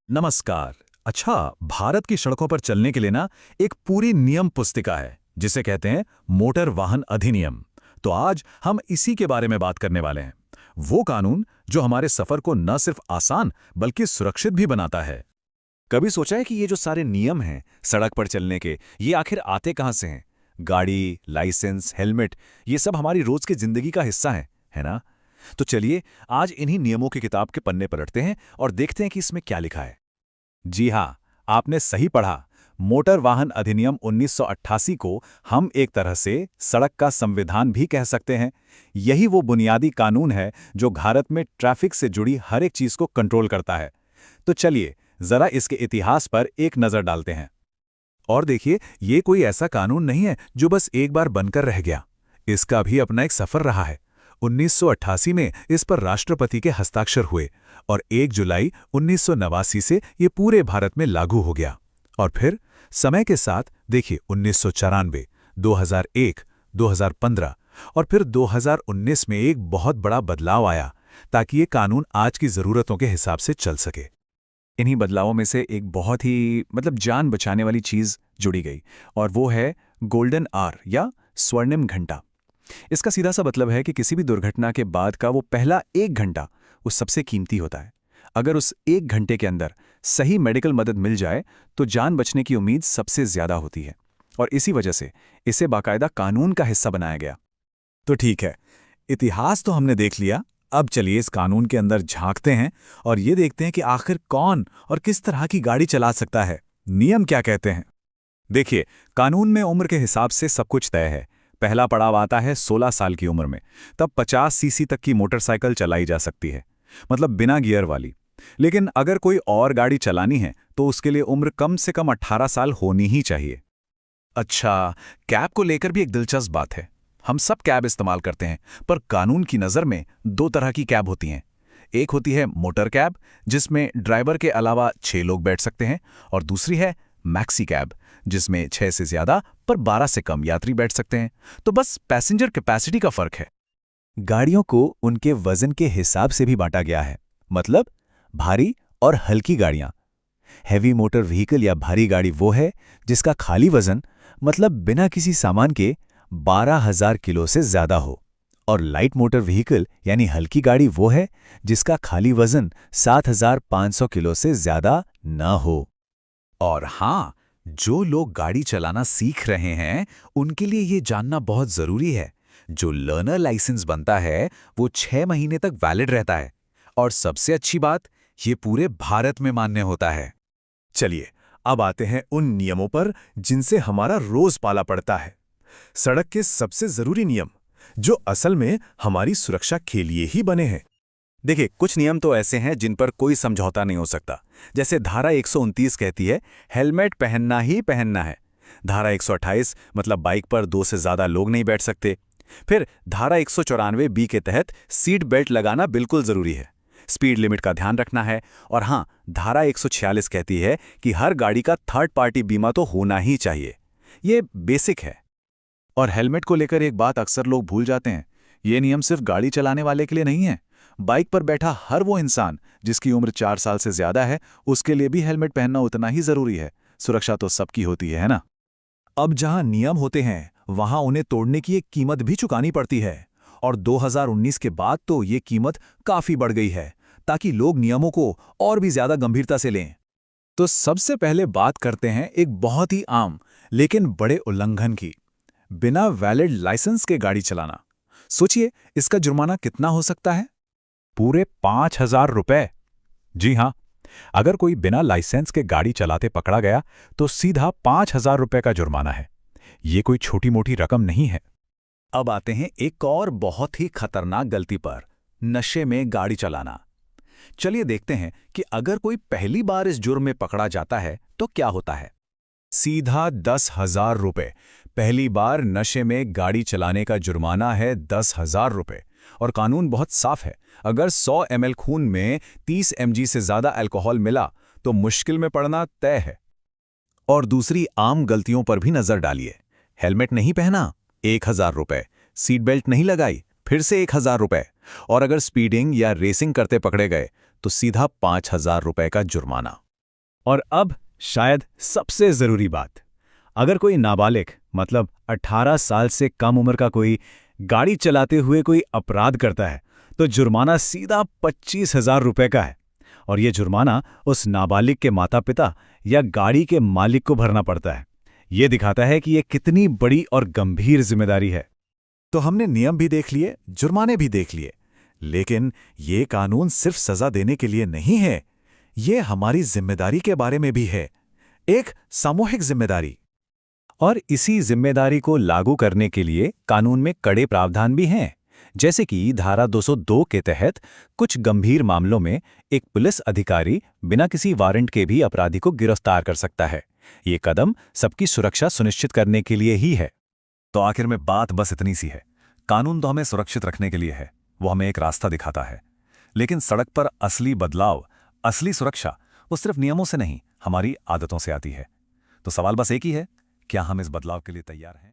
नमस्कार। अच्छा, भारत की सड़कों पर चलने के लिए ना एक पूरी नियम पुस्तिका है जिसे कहते हैं मोटर वाहन अधिनियम। तो आज हम इसी के बारे में बात करने वाले हैं। वो कानून जो हमारे सफर को न सिर्फ आसान बल्कि सुरक्षित भी बनाता है। कभी सोचा है कि ये जो सारे नियम हैं सड़क पर चलने के, ये आखिर आते कहाँ से हैं? गाड़ी, लाइसेंस, हेलमेट, ये सब हमारी रोज की जिंदगी का हिस्सा है ना? तो चलिए आज इन्हीं नियमों की किताब के पन्ने पलटते हैं और देखते हैं कि इसमें क्या लिखा है। जी हाँ, आपने सही पढ़ा। मोटर वाहन अधिनियम 1988 को हम एक तरह से सड़क का संविधान भी कह सकते हैं। यही वो बुनियादी कानून है जो भारत में ट्रैफिक से जुड़ी हर एक चीज को कंट्रोल करता है। तो चलिए जरा इसके इतिहास पर एक नजर डालते हैं। और देखिए, ये कोई ऐसा कानून नहीं है जो बस एक बार बनकर रह गया। इसका भी अपना एक सफर रहा है। 1988 में इस पर राष्ट्रपति के हस्ताक्षर हुए और 1 जुलाई 1989 से ये पूरे भारत में लागू हो गया। और फिर समय के साथ देखिए 1994, 2001, 2015 और फिर 2019 में एक बहुत बड़ा बदलाव आया ताकि ये कानून आज की ज़रूरतों के हिसाब से चल सके। इन्हीं बदलावों में से एक बहुत ही जान बचाने वाली चीज जुड़ी गई, और वो है गोल्डन आवर या स्वर्णिम घंटा। इसका सीधा सा मतलब है कि किसी भी दुर्घटना के बाद का वो पहला 1 घंटा वो सबसे कीमती होता है। अगर उस 1 घंटे के अंदर सही मेडिकल मदद मिल जाए तो जान बचने की उम्मीद सबसे ज्यादा होती है, और इसी वजह से इसे बाकायदा कानून का हिस्सा बनाया गया। तो ठीक है, इतिहास तो हमने देख लिया। अब चलिए इस कानून के अंदर झांकते हैं और ये देखते हैं कि आखिर कौन और किस तरह की गाड़ी चला सकता है। नियम क्या कहते हैं? देखिए, कानून में उम्र के हिसाब से सब कुछ तय है। पहला पड़ाव आता है 16 साल की उम्र में। तब 50 सीसी तक की मोटरसाइकिल चलाई जा सकती है, मतलब बिना गियर वाली। लेकिन अगर कोई और गाड़ी चलानी है तो उसके लिए उम्र कम से कम 18 साल होनी ही चाहिए। अच्छा, कैब को लेकर भी एक दिलचस्प बात है। हम सब कैब इस्तेमाल करते हैं, पर कानून की नज़र में 2 तरह की कैब होती हैं। एक होती है मोटर कैब, जिसमें ड्राइवर के अलावा 6 लोग बैठ सकते हैं, और दूसरी है मैक्सी कैब, जिसमें 6 से ज़्यादा पर 12 से कम यात्री बैठ सकते हैं। तो बस पैसेंजर कैपेसिटी का फर्क है। गाड़ियों को उनके वजन के हिसाब से भी बांटा गया है, मतलब भारी और हल्की गाड़ियां। हैवी मोटर व्हीकल या भारी गाड़ी वो है जिसका खाली वजन, मतलब बिना किसी सामान के, 12,000 किलो से ज्यादा हो। और लाइट मोटर व्हीकल यानी हल्की गाड़ी वो है जिसका खाली वजन 7,500 किलो से ज्यादा न हो। और हाँ, जो लोग गाड़ी चलाना सीख रहे हैं उनके लिए ये जानना बहुत जरूरी है। जो लर्नर लाइसेंस बनता है वो 6 महीने तक वैलिड रहता है, और सबसे अच्छी बात, ये पूरे भारत में मान्य होता है। चलिए अब आते हैं उन नियमों पर जिनसे हमारा रोज पाला पड़ता है। सड़क के सबसे जरूरी नियम जो असल में हमारी सुरक्षा के लिए ही बने हैं। देखिए, कुछ नियम तो ऐसे हैं जिन पर कोई समझौता नहीं हो सकता। जैसे धारा 129 कहती है हेलमेट पहनना ही पहनना है। धारा 128 मतलब बाइक पर 2 से ज्यादा लोग नहीं बैठ सकते। फिर धारा 194 बी के तहत सीट बेल्ट लगाना बिल्कुल जरूरी है। स्पीड लिमिट का ध्यान रखना है। और हाँ, धारा 146 कहती है कि हर गाड़ी का थर्ड पार्टी बीमा तो होना ही चाहिए। ये बेसिक है। और हेलमेट को लेकर एक बात अक्सर लोग भूल जाते हैं। ये नियम सिर्फ गाड़ी चलाने वाले के लिए नहीं है। बाइक पर बैठा हर वो इंसान जिसकी उम्र 4 साल से ज्यादा है, उसके लिए भी हेलमेट पहनना उतना ही जरूरी है। सुरक्षा तो सबकी होती है ना? अब जहां नियम होते हैं वहां उन्हें तोड़ने की एक कीमत भी चुकानी पड़ती है। और 2019 के बाद तो ये कीमत काफी बढ़ गई है, ताकि लोग नियमों को और भी ज्यादा गंभीरता से लें। तो सबसे पहले बात करते हैं एक बहुत ही आम लेकिन बड़े उल्लंघन की। बिना वैलिड लाइसेंस के गाड़ी चलाना। सोचिए, इसका जुर्माना कितना हो सकता है? पूरे 5,000 रुपए। जी हाँ, अगर कोई बिना लाइसेंस के गाड़ी चलाते पकड़ा गया तो सीधा 5,000 रुपए का जुर्माना है। ये कोई छोटी मोटी रकम नहीं है। अब आते हैं एक और बहुत ही खतरनाक गलती पर, नशे में गाड़ी चलाना। चलिए देखते हैं कि अगर कोई पहली बार इस जुर्म में पकड़ा जाता है तो क्या होता है। सीधा 10,000 रुपए। पहली बार नशे में गाड़ी चलाने का जुर्माना है 10,000 रुपए। और कानून बहुत साफ है। अगर 100 ml खून में 30 mg से ज्यादा अल्कोहल मिला तो मुश्किल में पड़ना तय है। और दूसरी आम गलतियों पर भी नजर डालिए। हेलमेट नहीं पहना, 1,000 रुपए। सीट बेल्ट नहीं लगाई, फिर से 1,000 रुपए। और अगर स्पीडिंग या रेसिंग करते पकड़े गए तो सीधा 5,000 रुपए का जुर्माना। और अब शायद सबसे ज़रूरी बात, अगर कोई नाबालिग मतलब 18 साल से कम उम्र का कोई गाड़ी चलाते हुए कोई अपराध करता है तो जुर्माना सीधा 25,000 रुपये का है। और ये जुर्माना उस नाबालिग के माता पिता या गाड़ी के मालिक को भरना पड़ता है। ये दिखाता है कि ये कितनी बड़ी और गंभीर जिम्मेदारी है। तो हमने नियम भी देख लिए, जुर्माने भी देख लिए, लेकिन ये कानून सिर्फ सजा देने के लिए नहीं है, ये हमारी जिम्मेदारी के बारे में भी है, एक सामूहिक जिम्मेदारी। और इसी जिम्मेदारी को लागू करने के लिए कानून में कड़े प्रावधान भी हैं, जैसे कि धारा 202 के तहत कुछ गंभीर मामलों में एक पुलिस अधिकारी बिना किसी वारंट के भी अपराधी को गिरफ्तार कर सकता है। ये कदम सबकी सुरक्षा सुनिश्चित करने के लिए ही है। तो आखिर में बात बस इतनी सी है, कानून तो हमें सुरक्षित रखने के लिए है, वो हमें एक रास्ता दिखाता है, लेकिन सड़क पर असली बदलाव, असली सुरक्षा वो सिर्फ नियमों से नहीं, हमारी आदतों से आती है। तो सवाल बस एक ही है, क्या हम इस बदलाव के लिए तैयार हैं?